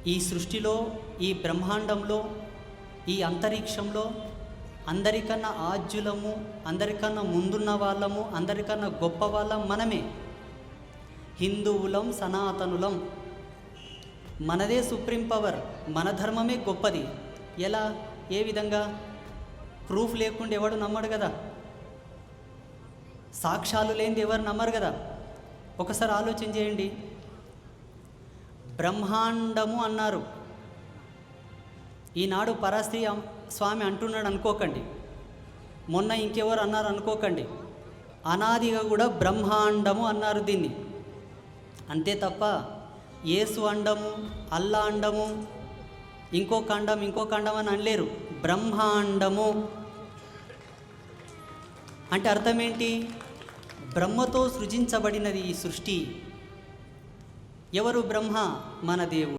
ఈ సృష్టిలో, ఈ బ్రహ్మాండంలో, ఈ అంతరిక్షంలో అందరికన్నా ఆద్యులము, అందరికన్నా ముందున్న వాళ్ళము, అందరికన్నా గొప్ప వాళ్ళం మనమే. హిందువులం, సనాతనులం. మనదే సుప్రీం పవర్, మన ధర్మమే గొప్పది. ఎలా, ఏ విధంగా? ప్రూఫ్ లేకుండా ఎవడు నమ్మడు కదా, సాక్ష్యాలు లేనిది ఎవరు నమ్మరు కదా. ఒకసారి ఆలోచన చేయండి. బ్రహ్మాండము అన్నారు, ఈనాడు పరాస్త్రీ స్వామి అంటున్నాడు అనుకోకండి, మొన్న ఇంకెవరు అన్నారు అనుకోకండి. అనాదిగా కూడా బ్రహ్మాండము అన్నారు దీన్ని, అంతే తప్ప యేసు అండము, అల్లా అండము, ఇంకొక అండం అని అనలేరు. బ్రహ్మాండము అంటే అర్థం ఏంటి? బ్రహ్మతో సృజించబడినది ఈ సృష్టి. ఎవరు బ్రహ్మ? మన దేవుడు.